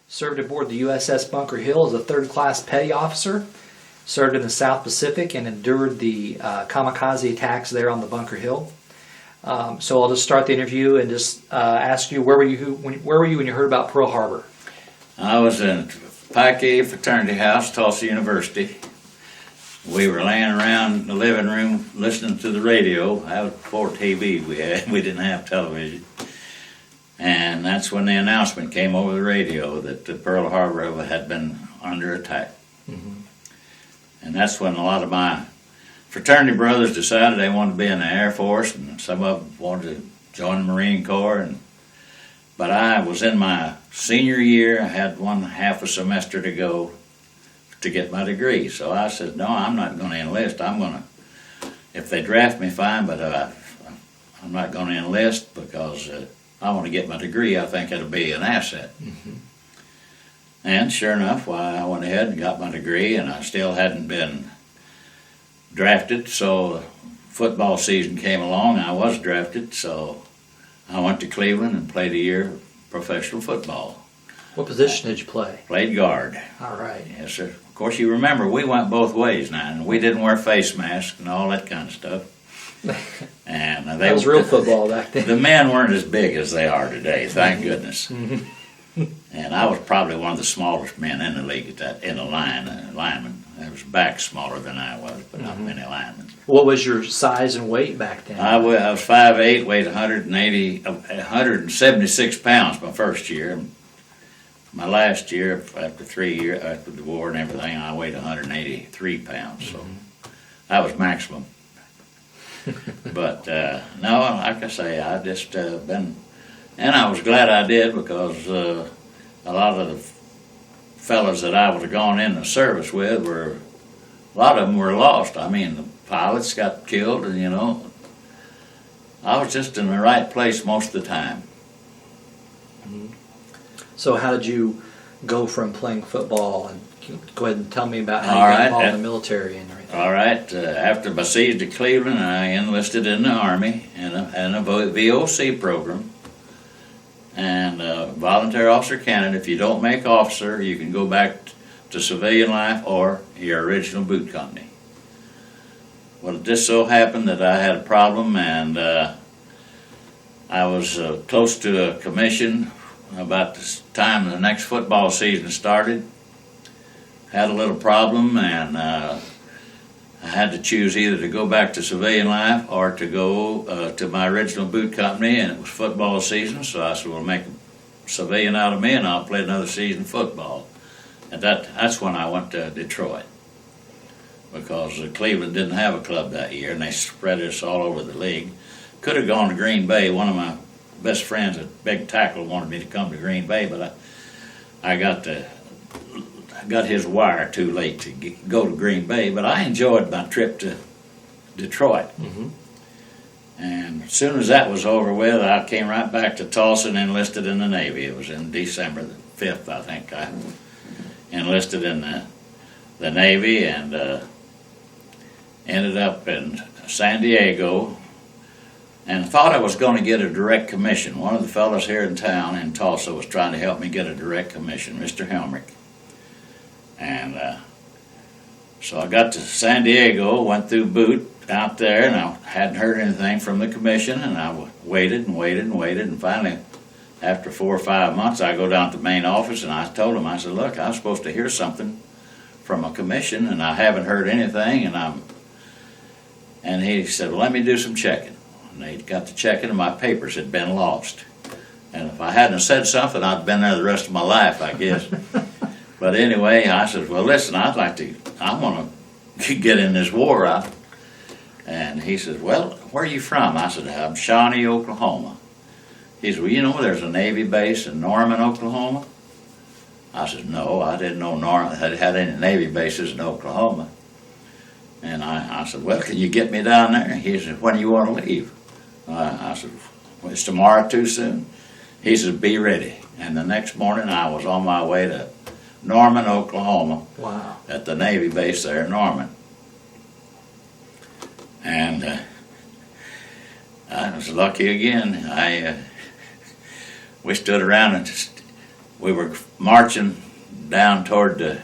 Served aboard the USS Bunker Hill as a third-class petty officer. Served in the South Pacific and endured the kamikaze attacks there on the Bunker Hill. So I'll just start the interview and just ask you, where were you when you heard about Pearl Harbor? I was in Pike Fraternity House, Tulsa University. We were laying around the living room listening to the radio. That was before TV we had. We didn't have television. And that's when the announcement came over the radio that the Pearl Harbor had been under attack. Mm-hmm. And that's when a lot of my fraternity brothers decided they wanted to be in the Air Force, and some of them wanted to join the Marine Corps. But I was in my senior year. I had one half a semester to go to get my degree. So I said, no, I'm not going to enlist. If they draft me, fine, but I'm not going to enlist because I want to get my degree. I think it'll be an asset. Mm-hmm. And sure enough, I went ahead and got my degree, and I still hadn't been drafted. So football season came along. I was drafted, so I went to Cleveland and played a year of professional football. What position did you play? Played guard. All right. Yes, sir. Of course, you remember, we went both ways now, and we didn't wear face masks and all that kind of stuff. And that was real football back then. The men weren't as big as they are today, thank goodness. Mm-hmm. And I was probably one of the smallest men in the league in the lineman. There was back smaller than I was, but not many linemen. What was your size and weight back then? I was 5'8", weighed 176 pounds my first year. My last year, after 3 years, after the war and everything, I weighed 183 pounds. So that was maximum. But no, like I say, I just been, and I was glad I did, because a lot of the fellas that I was gone in the service with a lot of them were lost. I mean, the pilots got killed, and I was just in the right place most of the time. Mm-hmm. So how did you go from playing football, and go ahead and tell me about how you got involved in the military and everything. All right. After my siege to Cleveland, I enlisted in the Army in a VOC program. And volunteer officer candidate. If you don't make officer, you can go back to civilian life or your original boot company. Well, it just so happened that I had a problem, and I was close to a commission about the time the next football season started. Had a little problem, and I had to choose either to go back to civilian life or to go to my original boot company, and it was football season, so I said, well, make a civilian out of me and I'll play another season of football. And that's when I went to Detroit, because Cleveland didn't have a club that year, and they spread us all over the league. Could have gone to Green Bay. One of my best friends, a big tackle, wanted me to come to Green Bay, but I got his wire too late to go to Green Bay. But I enjoyed my trip to Detroit. Mm-hmm. And as soon as that was over with, I came right back to Tulsa and enlisted in the Navy. It was in December the 5th, I think. I enlisted in the Navy, and ended up in San Diego, and thought I was going to get a direct commission. One of the fellows here in town in Tulsa was trying to help me get a direct commission, Mr. Helmrich. And so I got to San Diego, went through boot out there, and I hadn't heard anything from the commission, and I waited and waited and waited, and finally, after 4 or 5 months, I go down to the main office, and I told him, I said, look, I was supposed to hear something from a commission, and I haven't heard anything, and he said, well, let me do some checking. And they got to checking, and my papers had been lost. And if I hadn't said something, I'd been there the rest of my life, I guess. But anyway, I said, well, listen, I want to get in this war. And he says, well, where are you from? I said, I'm Shawnee, Oklahoma. He said, well, you know there's a Navy base in Norman, Oklahoma? I said, no, I didn't know Norman had any Navy bases in Oklahoma. And I said, well, can you get me down there? He said, when do you want to leave? I said, well, is tomorrow too soon? He said, be ready. And the next morning I was on my way to Norman, Oklahoma. Wow. At the Navy base there in Norman. And I was lucky again. We stood around and we were marching down toward the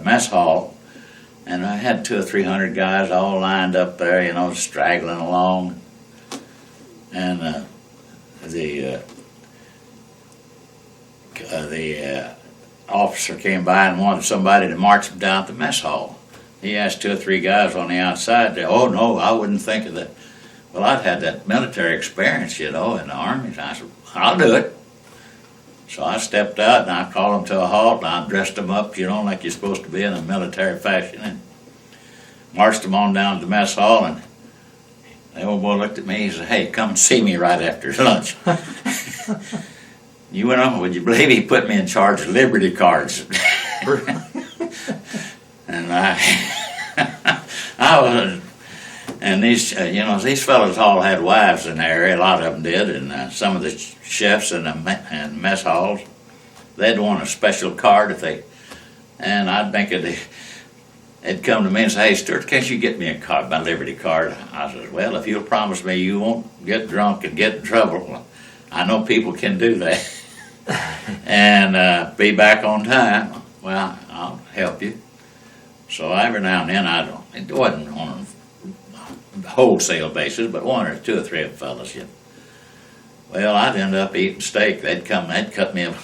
mess hall, and I had 200 or 300 guys all lined up there, you know, straggling along. And the officer came by and wanted somebody to march him down to the mess hall. He asked 2 or 3 guys on the outside. Oh no, I wouldn't think of that. Well, I'd had that military experience, you know, in the Army. And I said, I'll do it. So I stepped out and I called them to a halt and I dressed them up, you know, like you're supposed to be in a military fashion, and marched them on down to the mess hall. And the old boy looked at me. He said, "Hey, come and see me right after lunch." You know, would you believe he put me in charge of Liberty cards? And I was, and these, you know, these fellows all had wives in the area. A lot of them did, and some of the chefs in the mess halls, they'd want a special card if they, and I'd think they'd come to me and say, "Hey, Stuart, can't you get me a card, my Liberty card?" I said, "Well, if you'll promise me you won't get drunk and get in trouble, I know people can do that, and be back on time. Well, I'll help you." So every now and then, it wasn't on a wholesale basis, but 1 or 2 or 3 of the fellas, you know. Well, I'd end up eating steak. They'd cut me up,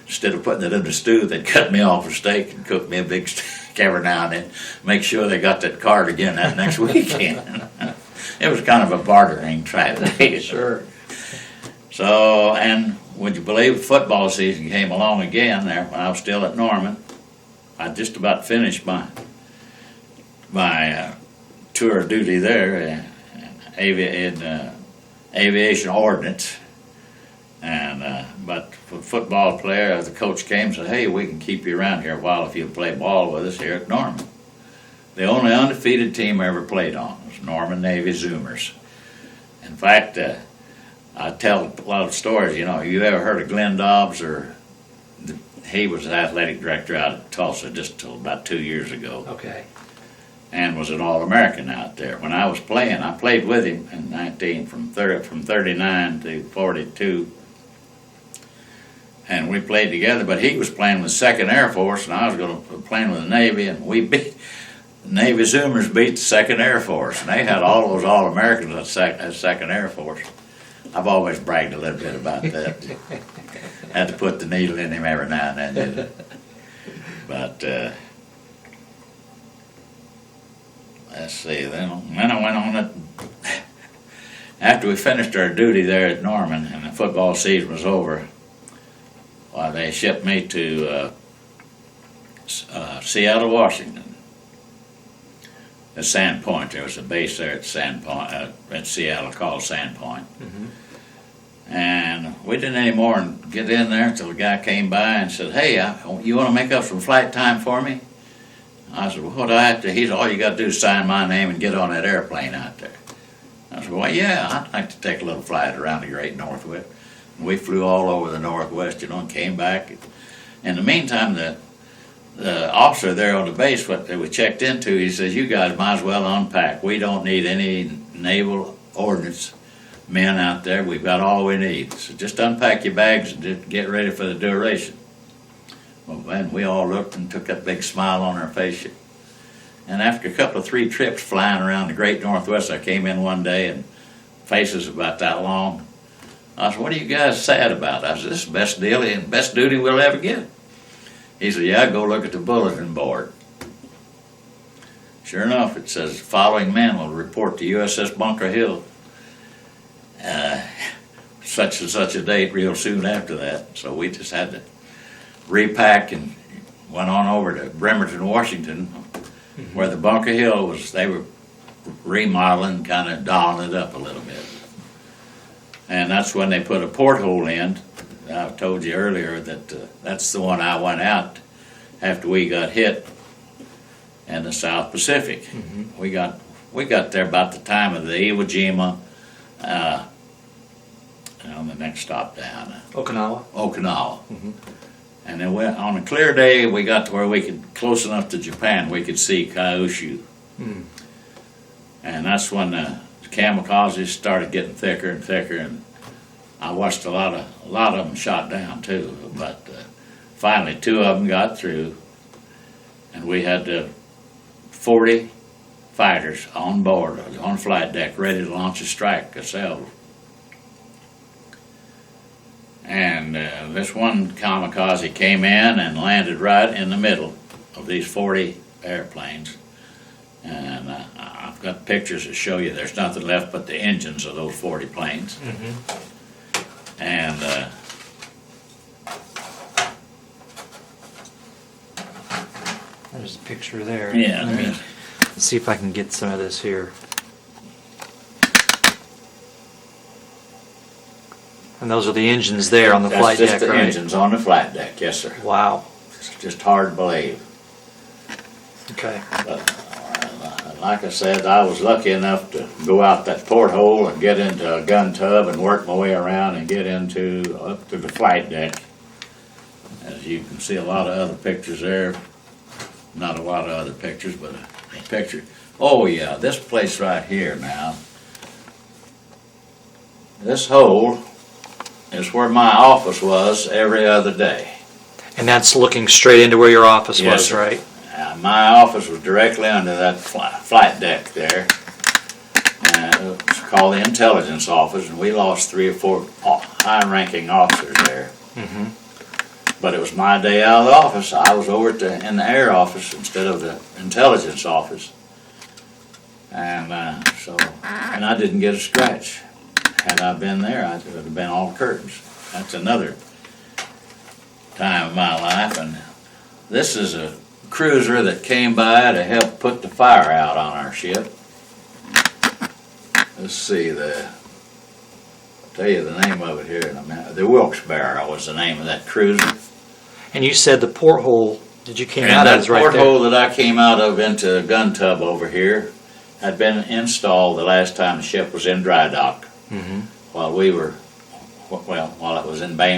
instead of putting it in the stew, they'd cut me off a steak and cook me a big steak every now and then, make sure they got that card again that next weekend. It was kind of a bartering trade. Sure. So, and would you believe football season came along again there when I was still at Norman. I just about finished my tour of duty there in aviation ordnance, and but for football player, the coach came and said, "Hey, we can keep you around here a while if you play ball with us here at Norman." The only undefeated team I ever played on was Norman Navy Zoomers. In fact, I tell a lot of stories. You know, you ever heard of Glenn Dobbs? He was the athletic director out at Tulsa just till about 2 years ago. Okay. And was an All-American out there. When I was playing, I played with him in from 39 to 42. And we played together, but he was playing with 2nd Air Force, and I was going to playing with the Navy, and we beat, Navy Zoomers beat the 2nd Air Force, and they had all those All-Americans at 2nd Air Force. I've always bragged a little bit about that. Had to put the needle in him every now and then, didn't it? But, let's see, then I went on it. After we finished our duty there at Norman and the football season was over, well, they shipped me to Seattle, Washington. At Sandpoint, there was a base there at Sandpoint, at Seattle called Sandpoint. Mm-hmm. And we didn't any more than get in there until the guy came by and said, "Hey, you want to make up some flight time for me?" I said, "Well, what do I have to?" He said, "All you got to do is sign my name and get on that airplane out there." I said, "Well, yeah, I'd like to take a little flight around the Great Northwest." And we flew all over the Northwest, you know, and came back. In the meantime, the officer there on the base, what we checked into, he says, "You guys might as well unpack. We don't need any naval ordnance men out there. We've got all we need. So just unpack your bags and get ready for the duration." Well, man, we all looked and took that big smile on our face. And after a couple of 3 trips flying around the Great Northwest, I came in one day and faces about that long. I said, "What are you guys sad about?" I said, "This is the best deal and best duty we'll ever get." He said, "Yeah, go look at the bulletin board." Sure enough, it says, "Following men will report to USS Bunker Hill such and such a date real soon after that." So we just had to repack and went on over to Bremerton, Washington, where the Bunker Hill was. They were remodeling, kind of dolling it up a little bit. And that's when they put a porthole in. I told you earlier that that's the one I went out after we got hit in the South Pacific. Mm-hmm. We got there about the time of the Iwo Jima, on the next stop down, Okinawa. Mm-hmm. And then on a clear day, we got to where we could, close enough to Japan, we could see Kyushu. Mm. And that's when the kamikazes started getting thicker and thicker, and I watched a lot of them shot down too, but finally 2 of them got through, and we had 40 fighters on board on flight deck ready to launch a strike ourselves. And this one kamikaze came in and landed right in the middle of these 40 airplanes. And I've got pictures that show you there's nothing left but the engines of those 40 planes. And there's a picture there. yeah, Let me see if I can get some of this here. And those are the engines there on the flight that's deck, just the right? engines on the flight deck, yes sir. Wow. It's just hard to believe. Okay. But like I said, I was lucky enough to go out that porthole and get into a gun tub and work my way around and get up to the flight deck. As you can see, a lot of other pictures there. Not a lot of other pictures, but a picture. Oh yeah, this place right here now. This hole is where my office was every other day. And that's looking straight into where your office Yes, was, sir. right? My office was directly under that flight deck there. It was called the intelligence office, and we lost 3 or 4 high-ranking officers there. But it was my day out of the office. I was over in the air office instead of the intelligence office. And and I didn't get a scratch. Had I been there, I would have been all curtains. That's another time of my life. And this is a cruiser that came by to help put the fire out on our ship. Let's see, I'll tell you the name of it here in a minute. The Wilkes-Barre was the name of that cruiser. And you said the porthole that you came And out of that is right porthole that I came out of into the gun tub over here had been installed the last time the ship was in dry dock. While we were, while it was in I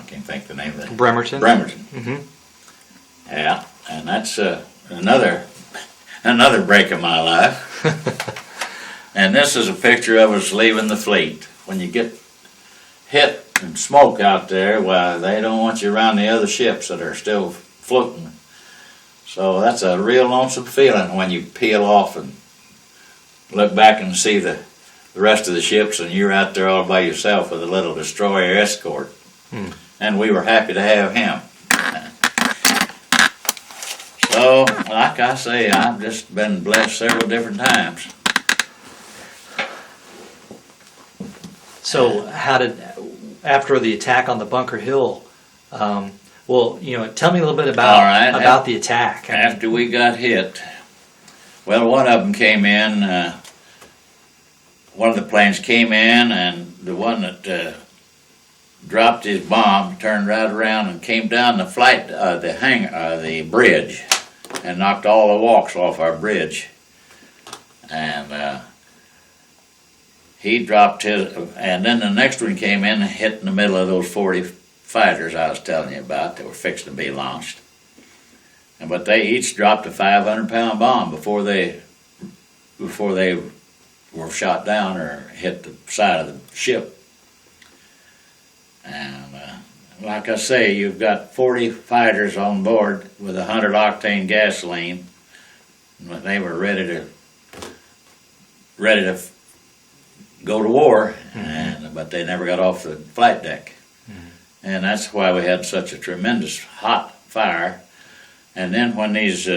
can't think the name of it. Bremerton? Bremerton. Yeah, and that's another break in my life. And this is a picture of us leaving the fleet. When you get hit and smoke out there, well, they don't want you around the other ships that are still floating. So that's a real lonesome feeling when you peel off and look back and see the rest of the ships, and you're out there all by yourself with a little destroyer escort. And we were happy to have him. So, like I say, I've just been blessed several different times. So how did, after the attack on the Bunker Hill, well, tell me a little bit about All right. about the attack. After we got hit, well, one of them came in, one of the planes came in, and the one that dropped his bomb turned right around and came down the the bridge, and knocked all the walks off our bridge. And he dropped his, and then the next one came in and hit in the middle of those 40 fighters I was telling you about that were fixing to be launched. But they each dropped a 500-pound bomb before they were shot down or hit the side of the ship. And like I say, you've got 40 fighters on board with 100-octane gasoline. They were ready to go to war, but they never got off the flight deck. And that's why we had such a tremendous hot fire. And then when these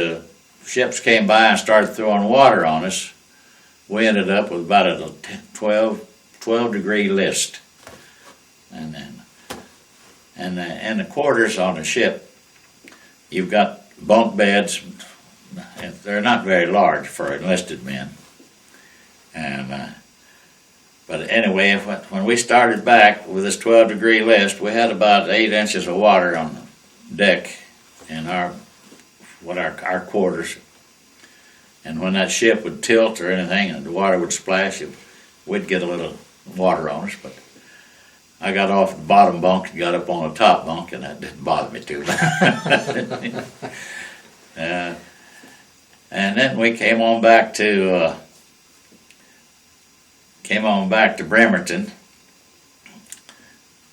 ships came by and started throwing water on us, we ended up with about a 12-degree list. And in the quarters on the ship, you've got bunk beds. They're not very large for enlisted men. But anyway, when we started back with this 12-degree list, we had about 8 inches of water on the deck in our quarters. And when that ship would tilt or anything and the water would splash, we'd get a little water on us. But I got off the bottom bunk and got up on the top bunk, and that didn't bother me too much. And then we came on back to came on back to Bremerton.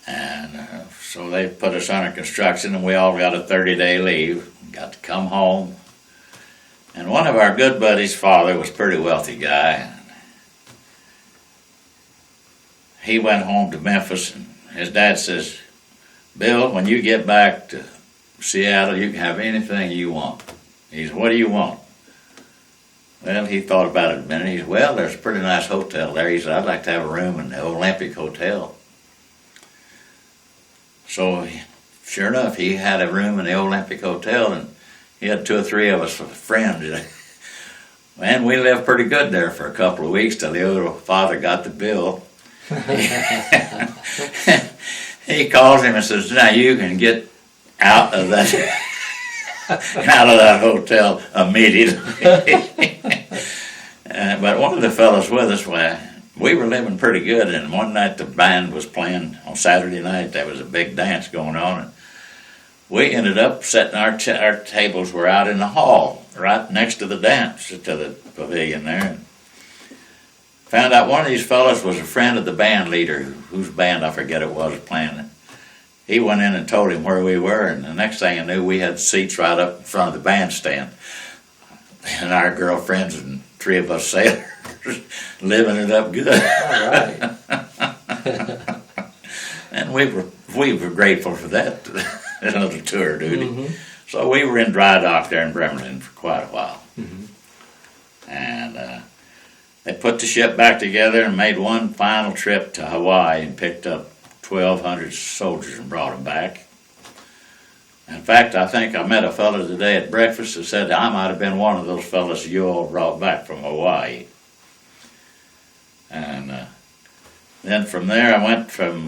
And so they put us under construction, and we all got a 30-day leave. Got to come home. And one of our good buddies' father was a pretty wealthy guy. He went home to Memphis, and his dad says, "Bill, when you get back to Seattle, you can have anything you want." He said, "What do you want?" Well, he thought about it a minute. He said, "Well, there's a pretty nice hotel there." He said, "I'd like to have a room in the Olympic Hotel." So, sure enough, he had a room in the Olympic Hotel, and he had 2 or 3 of us friends. And we lived pretty good there for a couple of weeks till the other father got the bill. He calls him and says, "Now you can get out of that hotel immediately." But one of the fellows with us, well, we were living pretty good, and one night the band was playing on Saturday night. There was a big dance going on, and we ended up setting our tables were out in the hall, right next to the dance, to the pavilion there. And found out one of these fellows was a friend of the band leader, whose band I forget it was playing. He went in and told him where we were, and the next thing I knew, we had seats right up in front of the bandstand. And our girlfriends and 3 of us sailors living it up good. All right. And we were grateful for that little tour duty. Mm-hmm. So we were in dry dock there in Bremerton for quite a while. Mm-hmm. And they put the ship back together and made one final trip to Hawaii and picked up 1,200 soldiers and brought them back. In fact, I think I met a fellow today at breakfast that said I might have been one of those fellows you all brought back from Hawaii. And then from there I went from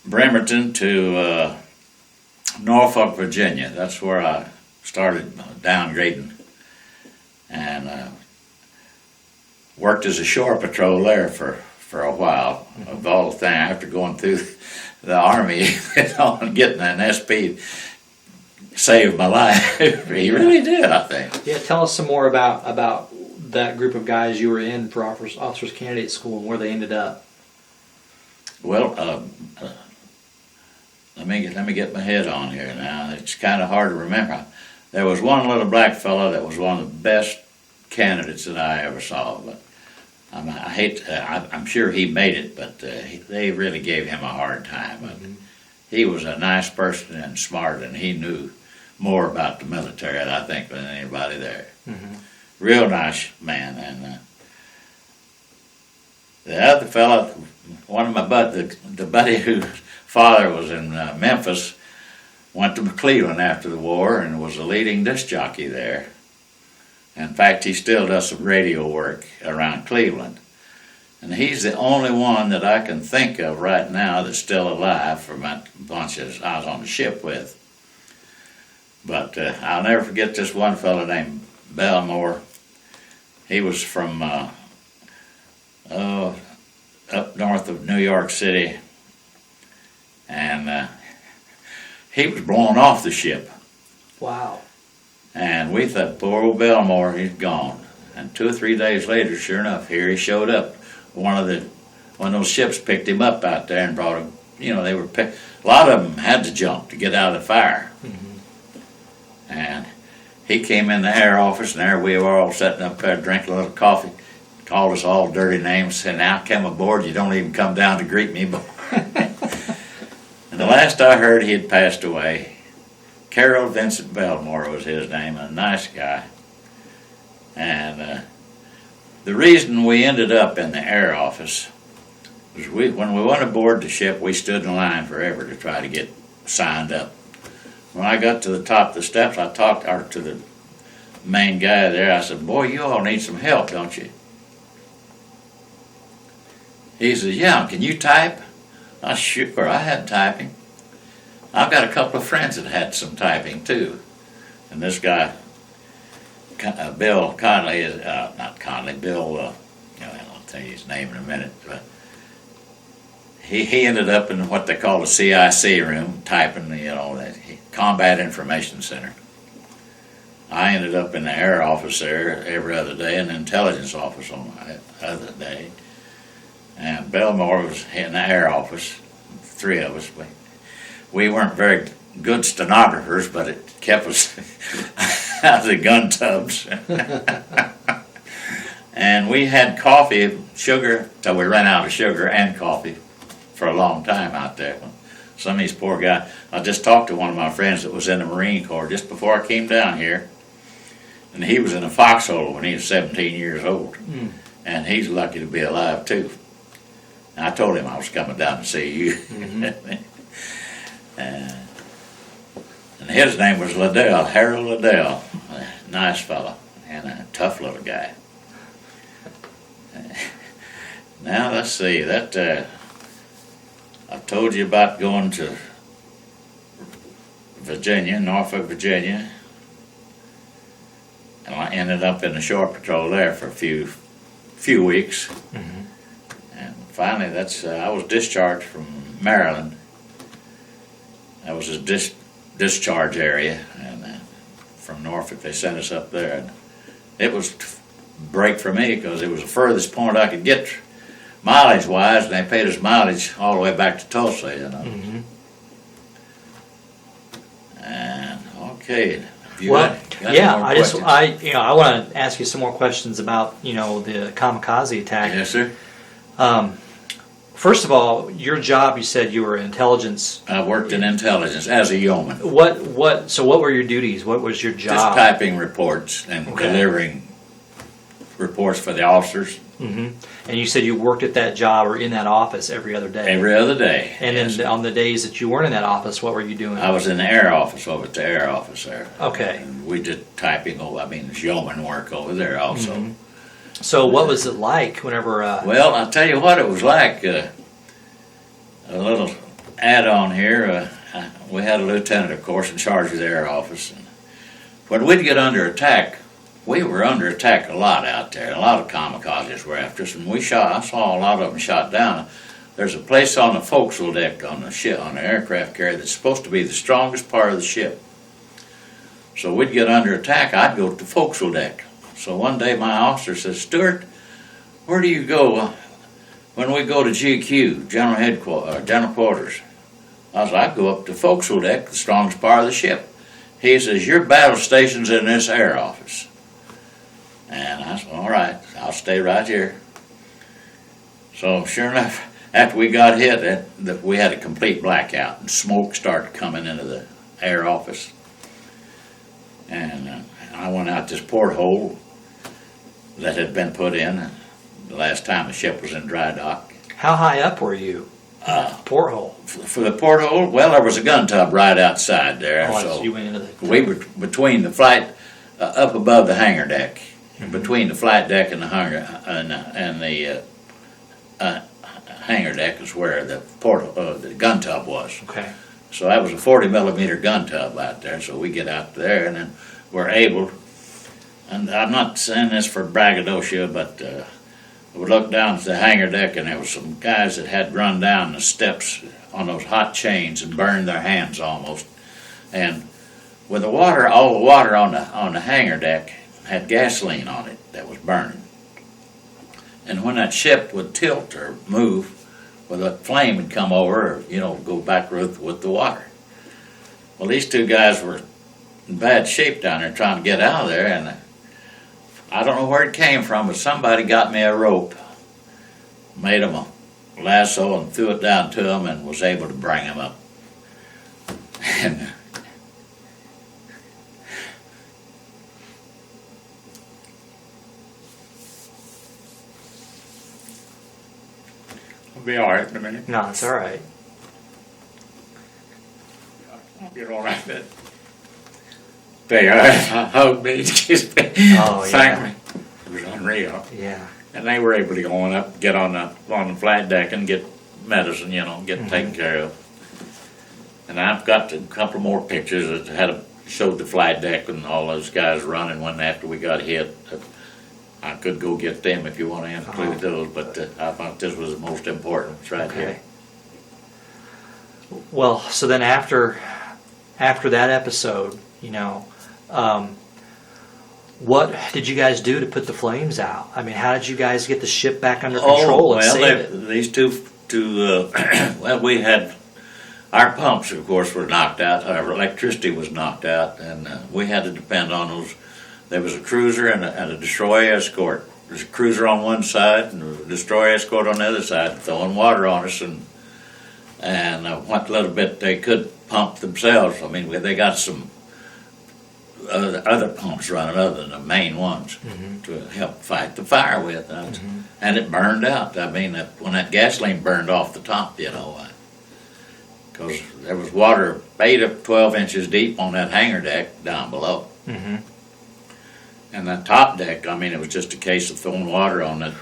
Bremerton to Norfolk, Virginia. That's where I started downgrading, and worked as a shore patrol there for a while. Of all the things, after going through the Army and getting an SP saved my life. He really did, I think. Yeah, tell us some more about that group of guys you were in for officers candidate school and where they ended up. Well, let me get my head on here now. It's kind of hard to remember. There was one little black fellow that was one of the best candidates that I ever saw, but I'm sure he made it, but they really gave him a hard time. Mm-hmm. He was a nice person and smart, and he knew more about the military, I think, than anybody there. Mm-hmm. Real nice man. And the other fellow, one of my the buddy whose father was in Memphis, went to Cleveland after the war and was a leading disc jockey there. In fact, he still does some radio work around Cleveland. And he's the only one that I can think of right now that's still alive from that bunch that I was on the ship with. But I'll never forget this one fellow named Belmore. He was from up north of New York City. And he was blown off the ship. Wow. And we thought, poor old Belmore, he's gone. And 2 or 3 days later, sure enough, here he showed up. One of those ships picked him up out there and brought him. You know, a lot of them had to jump to get out of the fire. Mm-hmm. And he came in the air office, and there we were all sitting up there drinking a little coffee. Called us all dirty names, said, "Now come aboard, you don't even come down to greet me." And the last I heard, he had passed away. Carroll Vincent Belmore was his name, a nice guy. And the reason we ended up in the air office was when we went aboard the ship, we stood in line forever to try to get signed up. When I got to the top of the steps, I talked to the main guy there. I said, "Boy, you all need some help, don't you?" He says, "Yeah, can you type?" I said, "Sure, I had typing. I've got a couple of friends that had some typing too." And this guy, Bill Conley, not Conley, Bill, I'll tell you his name in a minute, but he ended up in what they call the CIC room, typing, that Combat Information Center. I ended up in the air office there every other day and the intelligence office on the other day. And Belmore was in the air office, three of us. We weren't very good stenographers, but it kept us out of the gun tubs. And we had coffee, sugar, till we ran out of sugar and coffee for a long time out there. Some of these poor guys, I just talked to one of my friends that was in the Marine Corps just before I came down here. And he was in a foxhole when he was 17 years old. And he's lucky to be alive too. And I told him I was coming down to see you. And his name was Liddell, Harold Liddell. A nice fella and a tough little guy. Now let's see, that I told you about going to Virginia, Norfolk, Virginia. And I ended up in the shore patrol there for a few weeks. And finally, I was discharged from Maryland. That was his discharge area, and from Norfolk they sent us up there. And it was a break for me because it was the furthest point I could get mileage-wise, and they paid us mileage all the way back to Tulsa, you know. And okay. Well, yeah, I want to ask you some more questions about, the kamikaze attack. Yes, sir. First of all, your job, you said you were intelligence. I worked in intelligence as a yeoman. So what were your duties? What was your job? Just typing reports and delivering reports for the officers. And you said you worked at that job or in that office every other day? Every other day. And then on the days that you weren't in that office, what were you doing? I was in the air office, over at the air office there. Okay. And we did typing, it's yeoman work over there also. So what was it like whenever... Well, I'll tell you what it was like. A little add-on here. We had a lieutenant, of course, in charge of the air office. And when we'd get under attack, we were under attack a lot out there. A lot of kamikazes were after us, and I saw a lot of them shot down. There's a place on the forecastle deck on the ship, on the aircraft carrier, that's supposed to be the strongest part of the ship. So we'd get under attack, I'd go to the forecastle deck. So one day my officer says, "Stuart, where do you go when we go to GQ, General Quarters?" I said, "I'd go up to the forecastle deck, the strongest part of the ship." He says, "Your battle station's in this air office." And I said, "All right, I'll stay right here." So sure enough, after we got hit, we had a complete blackout, and smoke started coming into the air office. And I went out this porthole that had been put in the last time the ship was in dry dock. How high up were you? Porthole. For the porthole, well, there was a gun tub right outside there. So you went into the... We were between the flight, up above the hangar deck. Between the flight deck and the hangar hangar deck is where the gun tub was. Okay. So that was a 40 millimeter gun tub out there. So we get out there, and then we're able. And I'm not saying this for braggadocio, but we looked down at the hangar deck, and there was some guys that had run down the steps on those hot chains and burned their hands almost. And with the water, all the water on the hangar deck had gasoline on it that was burning. And when that ship would tilt or move, well, the flame would come over, or, go back with the water. Well, these two guys were in bad shape down there trying to get out of there, and I don't know where it came from, but somebody got me a rope, made them a lasso and threw it down to them, and was able to bring them up. And I'll be all right in a minute. No, it's all right. I'll get all right then. They hugged me, kissed me, thanked me. It was unreal. Yeah. And they were able to go on up, get on the flight deck and get medicine, get taken care of. And I've got a couple more pictures that showed the flight deck and all those guys running when after we got hit. I could go get them if you want to include those, but I thought this was the most important. It's right here. Well, so then after that episode, What did you guys do to put the flames out? I mean, how did you guys get the ship back under control and save it? These two well, we had, our pumps, of course, were knocked out, our electricity was knocked out, and we had to depend on those. There was a cruiser and a destroyer escort. There's a cruiser on one side and a destroyer escort on the other side, throwing water on us, and what little bit they could pump themselves. I mean, they got some other pumps running other than the main ones to help fight the fire with, and it burned out. I mean, when that gasoline burned off the top, because there was water 8 to 12 inches deep on that hangar deck down below. And that top deck, I mean, it was just a case of throwing water on it.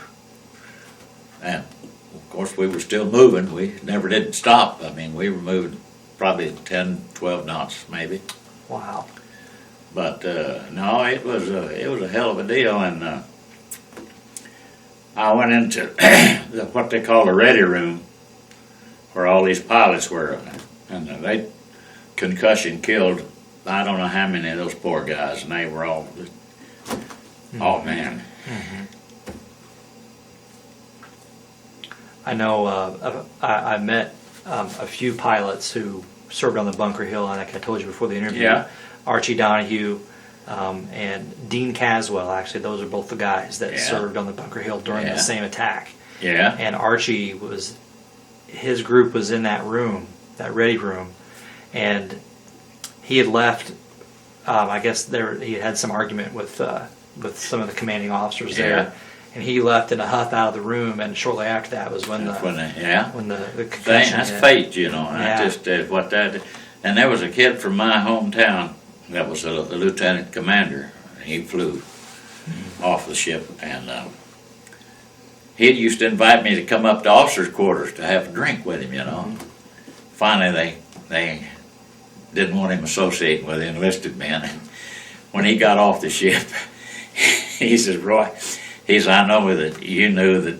And of course, we were still moving. We never did stop. I mean, we were moving probably 10, 12 knots maybe. Wow. But no, it was a hell of a deal, and I went into what they call the ready room, where all these pilots were, and they concussion killed I don't know how many of those poor guys, and they were all, oh man. I know I met a few pilots who served on the Bunker Hill, and like I told you before the interview. Yeah. Archie Donahue and Dean Caswell, actually, those are both the guys that served on the Bunker Hill during the same attack. Yeah. And Archie his group was in that room, that ready room, and he had left. I guess he had some argument with some of the commanding officers there, and he left in a huff out of the room. And shortly after that was when the concussion that's hit. fate, and I just what that. And there was a kid from my hometown that was a lieutenant commander. He flew off the ship, and he used to invite me to come up to officers' quarters to have a drink with him. Finally, they didn't want him associating with enlisted men. And when he got off the ship, he says, "Roy," he says, "I know that you knew that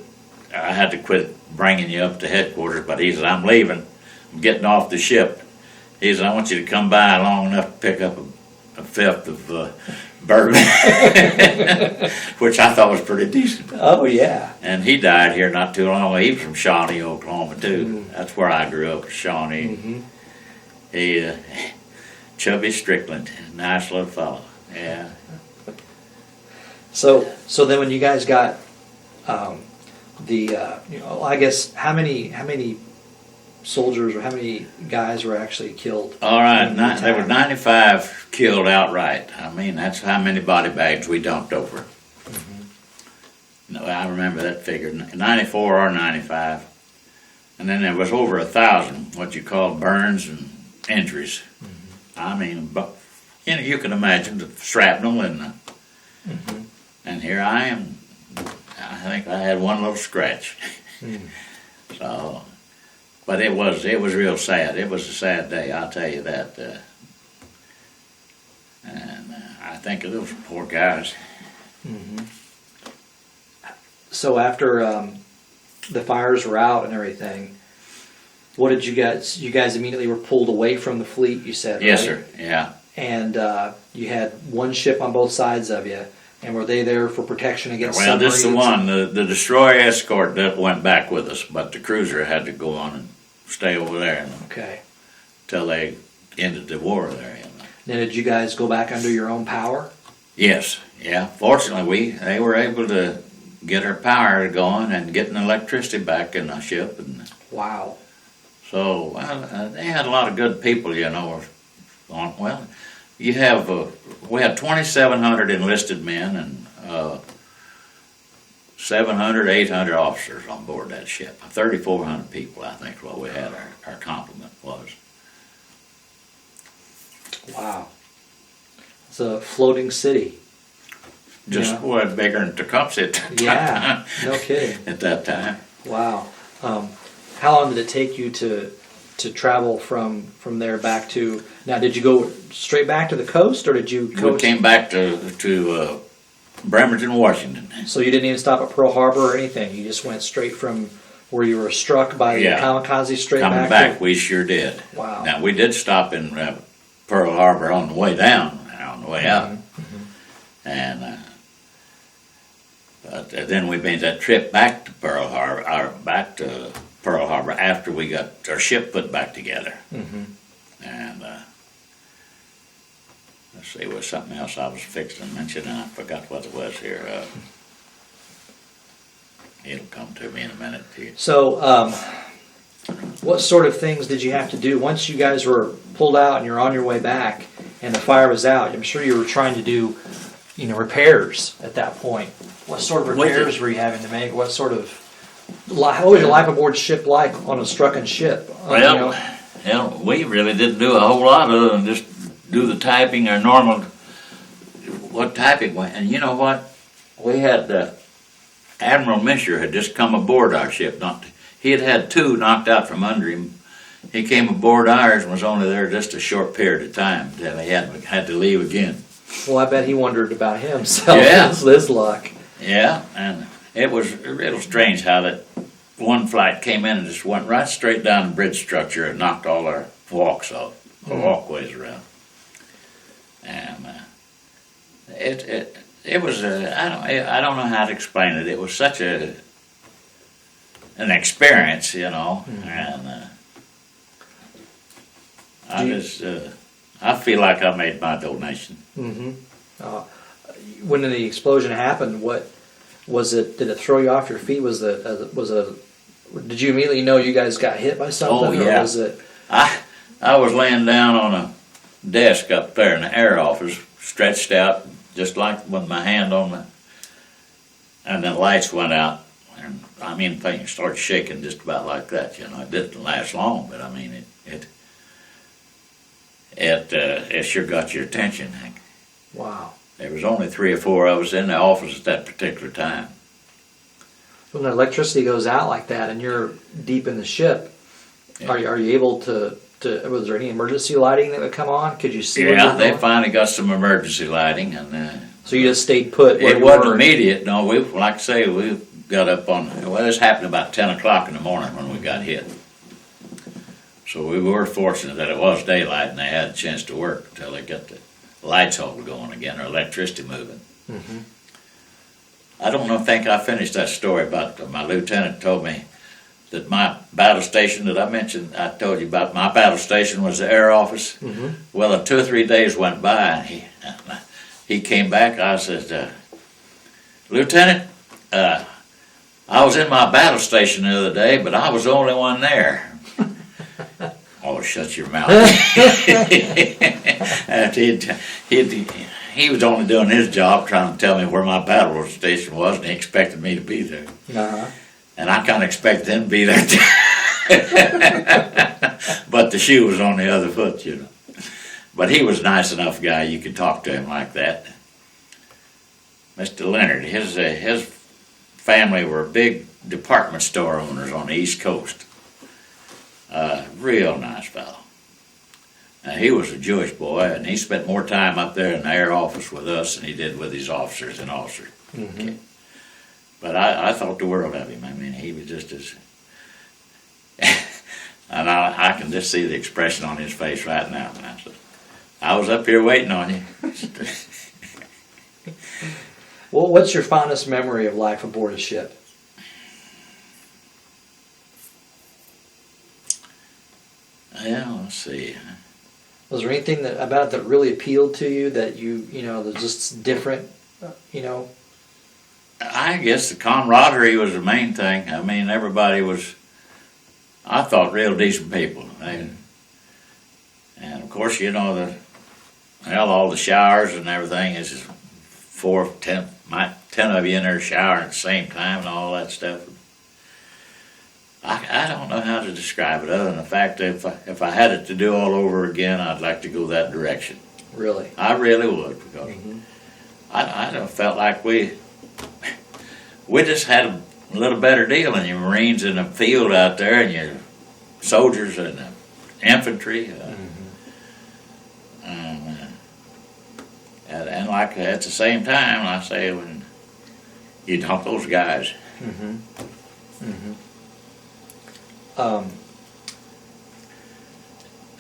I had to quit bringing you up to headquarters, but he says, I'm leaving. I'm getting off the ship. He says, I want you to come by long enough to pick up a fifth of bourbon," which I thought was pretty decent. Oh, yeah. And he died here not too long ago. He was from Shawnee, Oklahoma, too. That's where I grew up, Shawnee. He, Chubby Strickland, nice little fellow. Yeah. So then when you guys got I guess how many soldiers or how many guys were actually killed? All right, there were 95 killed outright. I mean, that's how many body bags we dumped over. No, I remember that figure, 94 or 95. And then there was over 1,000, what you call burns and injuries. I mean, you can imagine the shrapnel and here I am. I think I had one little scratch. So, but it was real sad. It was a sad day, I'll tell you that. And I think of those poor guys. So after the fires were out and everything, what did you guys? You guys immediately were pulled away from the fleet. You said, yes, right? sir. Yeah. And you had one ship on both sides of you. And were they there for protection against Well, submarines? this is the one. The destroyer escort that went back with us, but the cruiser had to go on and stay over there until they ended the war there. Now, did you guys go back under your own power? Yes, yeah. Fortunately, they were able to get our power going and getting electricity back in the ship. And wow. So they had a lot of good people, Well, you have we had 2,700 enlisted men and 700, 800 officers on board that ship. 3,400 people, I think, what we had our complement was. Wow. It's a floating city. Just bigger than Tecumseh at that time. No kidding. At that time. Wow. How long did it take you to travel from there back to? Now, did you go straight back to the coast, or did you? We came back to Bremerton, Washington. So you didn't even stop at Pearl Harbor or anything. You just went straight from where you were struck by the kamikaze straight Coming back, we sure did. Wow. Now we did stop in Pearl Harbor on the way down, on the way out, And but then we made that trip back to Pearl Harbor, after we got our ship put back together. Mm-hmm. And let's see, there was something else I was fixing to mention, and I forgot what it was here. It'll come to me in a minute. So, what sort of things did you have to do once you guys were pulled out and you're on your way back and the fire was out? I'm sure you were trying to do, repairs at that point. What sort of repairs were you having to make? What sort of, how was your life aboard ship like on a strucken ship? Well, we really didn't do a whole lot other than just do the typing or normal, what typing was. And you know what? We had Admiral Misher had just come aboard our ship. He had two knocked out from under him. He came aboard ours and was only there just a short period of time until he had to leave again. Well, I bet he wondered about himself. Yeah. His luck. Yeah, and it was a little strange how that one flight came in and just went right straight down the bridge structure and knocked all our walks off, the walkways around. And it was I don't know how to explain it. It was such an experience, and I feel like I made my donation. Mm-hmm. When the explosion happened, what was it? Did it throw you off your feet? Did you immediately know you guys got hit by something? Oh yeah. Or was it? I was laying down on a desk up there in the air office, stretched out, just like with my hand on the, and the lights went out, and things started shaking just about like that. It didn't last long, but it sure got your attention. Wow. There was only 3 or 4 of us in the office at that particular time. When the electricity goes out like that and you're deep in the ship, Yeah. are you able to? Was there any emergency lighting that would come on? Could you see? Yeah, they finally got some emergency lighting, and so you just stayed put. It wasn't immediate. No, we got up on. Well, this happened about 10 o'clock in the morning when we got hit. So we were fortunate that it was daylight and they had a chance to work until they got the lights all going again, or electricity moving. Mm-hmm. I don't think I finished that story about my lieutenant told me that my battle station that I told you about, my battle station was the air office. Mm-hmm. Well, 2 or 3 days went by and he came back. I said, Lieutenant, I was in my battle station the other day, but I was the only one there. Oh, shut your mouth. He was only doing his job trying to tell me where my battle station was, and he expected me to be there. Uh-huh. And I kind of expected him to be there too. But the shoe was on the other foot, But he was a nice enough guy, you could talk to him like that. Mr. Leonard, his family were big department store owners on the East Coast. Real nice fellow. He was a Jewish boy, and he spent more time up there in the air office with us than he did with his officers and officers. Mm-hmm. But I thought the world of him. He was just as... and I can just see the expression on his face right now. And I said, I was up here waiting on you. Well, what's your fondest memory of life aboard a ship? Yeah, let's see. Was there anything about it that really appealed to you that that's just different, I guess the camaraderie was the main thing. Everybody was, I thought, real decent people. And of course, all the showers and everything is 10 of you in there showering at the same time and all that stuff. I don't know how to describe it other than the fact that if I had it to do all over again, I'd like to go that direction. Really? I really would, because I felt like we just had a little better deal than your Marines in the field out there and your soldiers and the infantry. And like at the same time, I say, when you'd help those guys. Mm-hmm. Mm-hmm.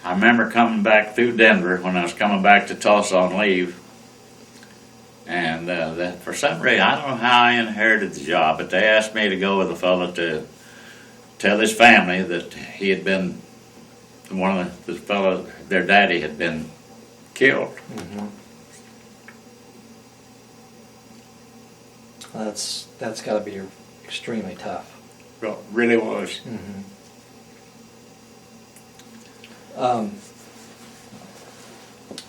I remember coming back through Denver when I was coming back to Tulsa on leave. And that for some reason, I don't know how I inherited the job, but they asked me to go with a fellow to tell his family that he had been one of the fellow, their daddy had been killed. That's got to be extremely tough. Well, it really was.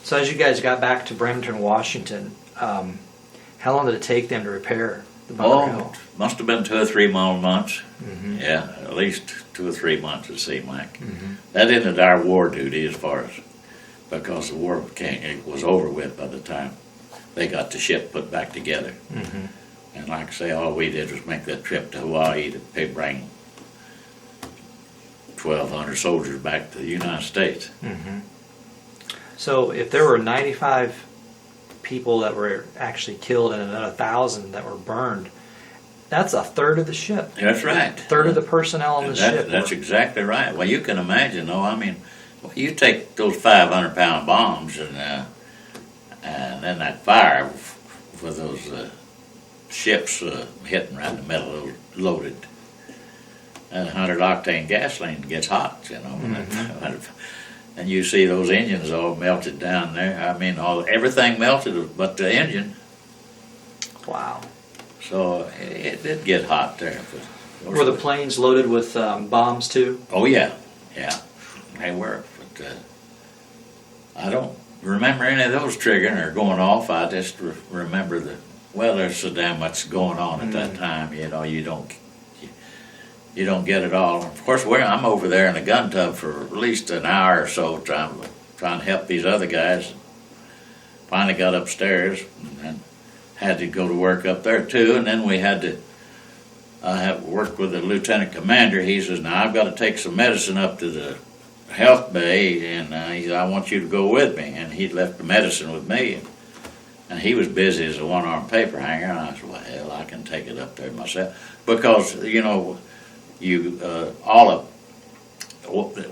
So as you guys got back to Bremerton, Washington, how long did it take them to repair the Bunker Hill? Must have been 2 or 3 more months. Yeah, at least 2 or 3 months it seemed like. That ended our war duty as far as, because the war it was over with by the time they got the ship put back together. And like I say, all we did was make that trip to Hawaii to bring 1,200 soldiers back to the United States. So if there were 95 people that were actually killed and another 1,000 that were burned, that's a third of the ship. That's right. A third of the personnel on the ship. That's exactly right. Well, you can imagine, though. I mean, you take those 500-pound bombs and then that fire with those ships hitting right in the middle, loaded. And 100-octane gasoline gets hot, you know. And you see those engines all melted down there. I mean, everything melted but the engine. Wow. So it did get hot there. Were the planes loaded with bombs too? Oh yeah, they were. But I don't remember any of those triggering or going off. I just remember there's so damn much going on at that time. You know, you don't get it all. Of course, I'm over there in a gun tub for at least an hour or so trying to help these other guys. Finally got upstairs and had to go to work up there too. And then we had to have worked with the lieutenant commander. He says, "Now I've got to take some medicine up to the health bay, and he said, I want you to go with me." And he'd left the medicine with me. And he was busy as a one-armed paper hanger. And I said, "Well, hell, I can take it up there myself." Because, you know, all of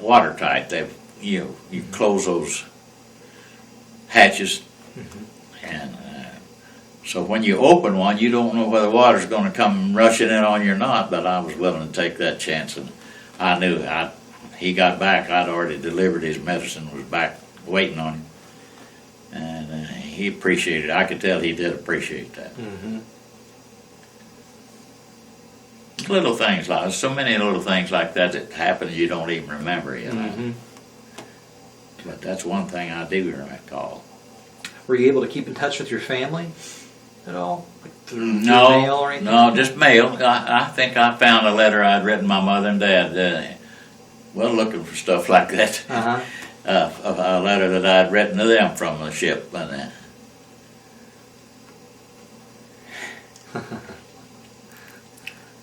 watertight. You close those hatches, and so when you open one, you don't know whether water's going to come rushing in on you or not. But I was willing to take that chance, and I knew he got back. I'd already delivered his medicine, was back waiting on him, and he appreciated it. I could tell he did appreciate that. Little things like so many little things like that happen you don't even remember, you know. But that's one thing I do recall. Were you able to keep in touch with your family at all? Like through No, mail or anything? no, just mail. I think I found a letter I'd written my mother and dad. Looking for stuff like that. A letter that I'd written to them from the ship, and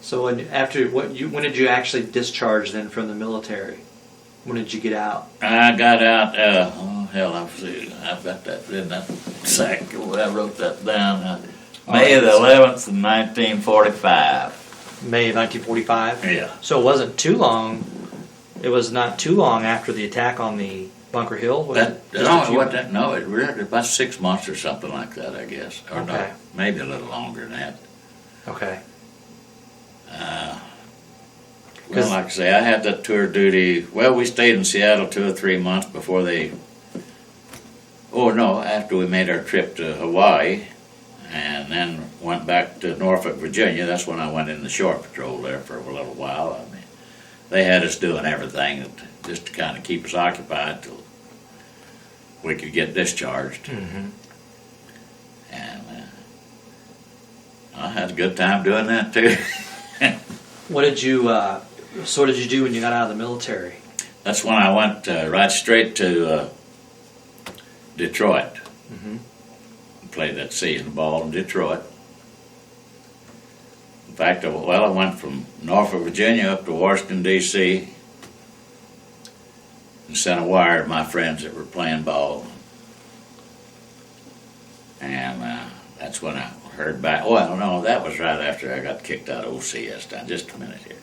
So when did you actually discharge then from the military? When did you get out? I got out. I've got that in that sack. I wrote that down. May the 11th, 1945. May of 1945. Yeah. So it wasn't too long. It was not too long after the attack on the Bunker Hill. It really about 6 months or something like that, I guess, or Okay. no, maybe a little longer than that. Okay. Well, like I say, I had that tour duty. Well, we stayed in Seattle 2 or 3 months before after we made our trip to Hawaii, and then went back to Norfolk, Virginia. That's when I went in the shore patrol there for a little while. I mean, they had us doing everything just to kind of keep us occupied till we could get discharged. And I had a good time doing that too. What did you do when you got out of the military? That's when I went right straight to Detroit. Played that season ball in Detroit. In fact, I went from Norfolk, Virginia up to Washington, D.C. and sent a wire to my friends that were playing ball. And that's when I heard back. Well, no, that was right after I got kicked out of OCS. Now, just a minute here.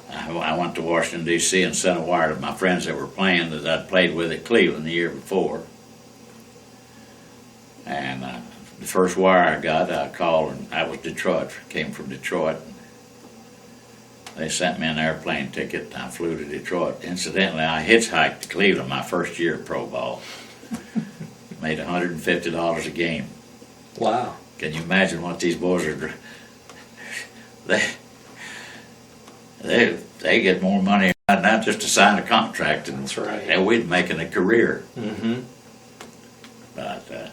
I went to Washington, D.C. and sent a wire to my friends that were playing that I'd played with at Cleveland the year before. And the first wire I got, I called, and I was Detroit, came from Detroit. They sent me an airplane ticket, and I flew to Detroit. Incidentally, I hitchhiked to Cleveland my first year of pro ball. Made $150 a game. Wow. Can you imagine what these boys are? They get more money not just to sign a contract, and That's right. we'd making a career. Mm-hmm. But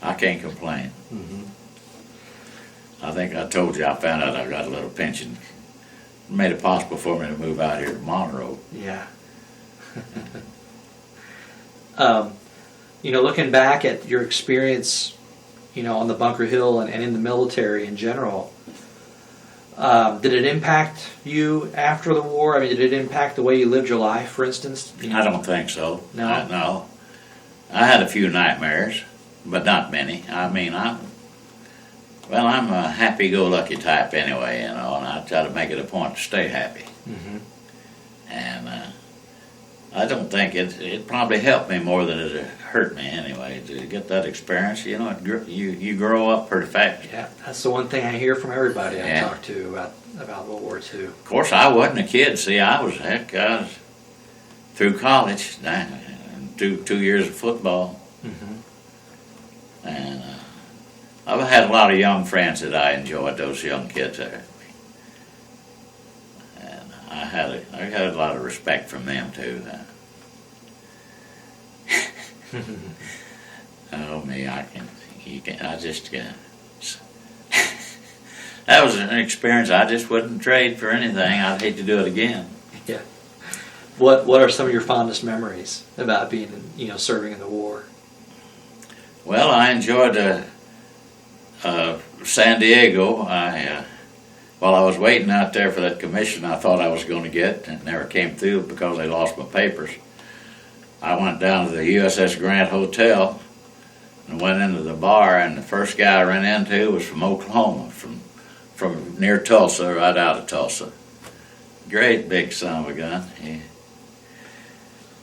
I can't complain. Mm-hmm. I think I told you I found out I got a little pension. Made it possible for me to move out here to Monroe. Yeah. Looking back at your experience, on the Bunker Hill and in the military in general, did it impact you after the war? I mean, did it impact the way you lived your life, for instance? I don't think so. No? No. I had a few nightmares, but not many. I mean, I'm a happy-go-lucky type anyway, and I try to make it a point to stay happy. Mm-hmm. And I don't think it probably helped me more than it hurt me anyway to get that experience. You grow up pretty fast. Yeah, that's the one thing I hear from everybody I Yeah. talk to about World War II. Of course, I wasn't a kid. See, I was through college, 2 years of football, Mm-hmm. and I've had a lot of young friends that I enjoyed. Those young kids there, and I had a lot of respect from them too. Oh me, that was an experience I just wouldn't trade for anything. I'd hate to do it again. Yeah. What are some of your fondest memories about being, serving in the war? Well, I enjoyed San Diego. While I was waiting out there for that commission I thought I was going to get, and it never came through because they lost my papers, I went down to the USS Grant Hotel and went into the bar, and the first guy I ran into was from Oklahoma, from near Tulsa, right out of Tulsa. Great big son of a gun.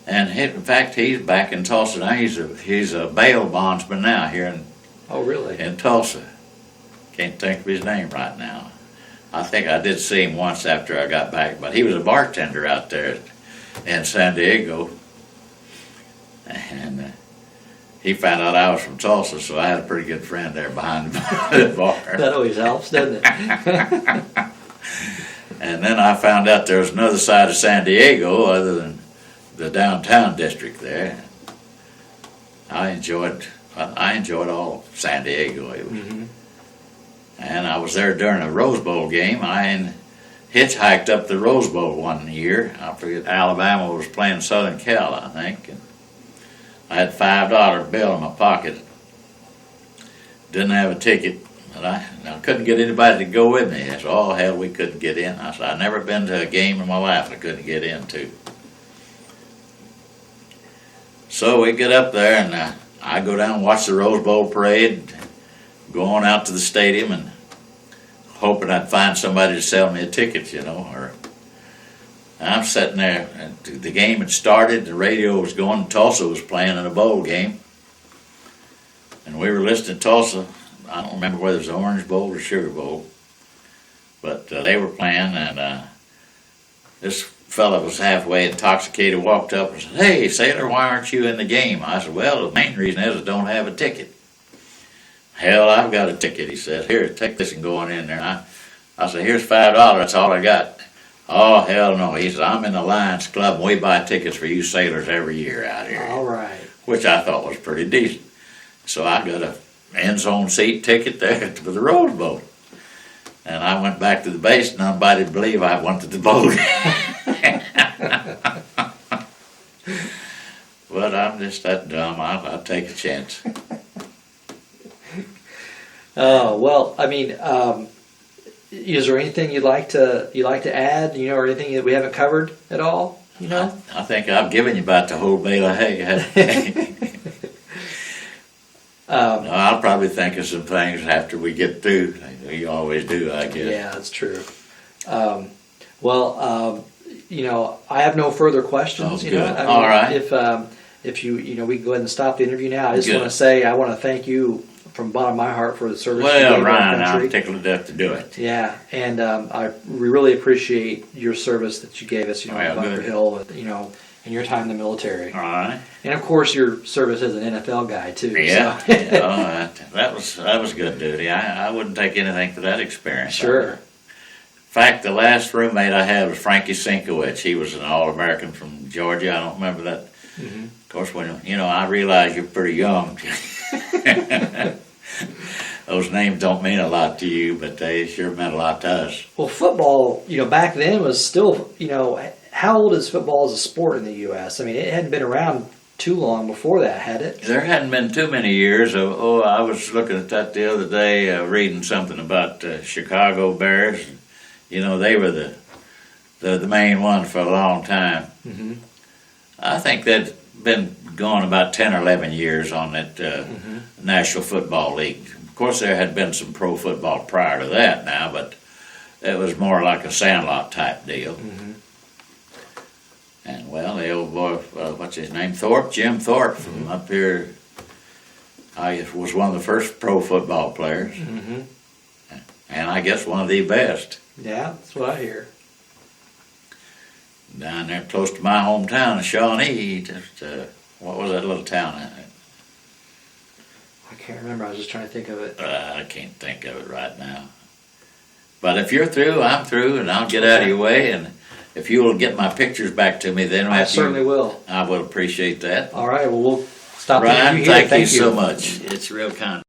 In fact, he's back in Tulsa now. He's a bail bondsman now here Oh, really? in Tulsa. Can't think of his name right now. I think I did see him once after I got back, but he was a bartender out there in San Diego. And he found out I was from Tulsa, so I had a pretty good friend there behind the bar. That always helps, doesn't it? And then I found out there was another side of San Diego other than the downtown district there. I enjoyed all of San Diego. Mm-hmm. And I was there during a Rose Bowl game. I hitchhiked up the Rose Bowl one year. I forget, Alabama was playing Southern Cal, I think. And I had a $5 bill in my pocket. Didn't have a ticket. And I couldn't get anybody to go with me. That's all hell, we couldn't get in. I said, I've never been to a game in my life I couldn't get into. So we get up there, and I go down and watch the Rose Bowl parade, go on out to the stadium, and hoping I'd find somebody to sell me a ticket, or I'm sitting there, and the game had started, the radio was going, Tulsa was playing in a bowl game, and we were listening to Tulsa. I don't remember whether it was the Orange Bowl or Sugar Bowl, but they were playing, and this fella was halfway intoxicated, walked up and said, "Hey, sailor, why aren't you in the game?" I said, "Well, the main reason is I don't have a ticket." "Hell, I've got a ticket," he said. "Here, take this and go on in there." I said, "Here's $5, that's all I got." "Oh, hell no." He said, "I'm in the Lions Club, and we buy tickets for you sailors every year out here." All right. Which I thought was pretty decent. So I got a end zone seat ticket there for the Rose Bowl. And I went back to the base, and nobody would believe I went to the bowl. But I'm just that dumb. I'll take a chance. Oh, well, I mean, is there anything you'd like to add, or anything that we haven't covered at all, I think I've given you about the whole bale of hay. No, I'll probably think of some things after we get through. You always do, I guess. Yeah, that's true. I have no further questions. Oh, good. All right. If we can go ahead and stop the interview now. I just Good. want to say I want to thank you from the bottom of my heart for the service you Well, gave our Ryan, country. I'm tickled to death to do it. Yeah, and we really appreciate your service that you gave us, you know, Well, at Bunker good. Hill, you know, and your time in the military. All right. And of course, your service as an NFL guy too. Yeah. So. That was good duty. I wouldn't take anything for that experience. Sure. In fact, the last roommate I had was Frankie Sinkowitz. He was an All-American from Georgia. I don't remember that. Mm-hmm. Of course, when I realize you're pretty young. Those names don't mean a lot to you, but they sure meant a lot to us. Well, football, you know, back then was still, you know, how old is football as a sport in the U.S.? I mean, it hadn't been around too long before that, had it? There hadn't been too many years. I was looking at that the other day, reading something about Chicago Bears. You know, they were the main one for a long time. Mm-hmm. I think they'd been going about 10 or 11 years on that National Football League. Of course, there had been some pro football prior to that now, but it was more like a Sandlot type deal. Mm-hmm. And, well, the old boy, what's his name, Jim Thorpe from up here, I was one of the first pro football players, Mm-hmm. and I guess one of the best. Yeah, that's what I hear. Down there close to my hometown of Shawnee, just, what was that little town? I can't remember. I was just trying to think of it. I can't think of it right now. But if you're through, I'm through, and I'll get out of your way. And if you will get my pictures back to me, then I certainly will. I would appreciate that. All right. Well, we'll stop the Ryan, interview here. thank you so much. It's real kind.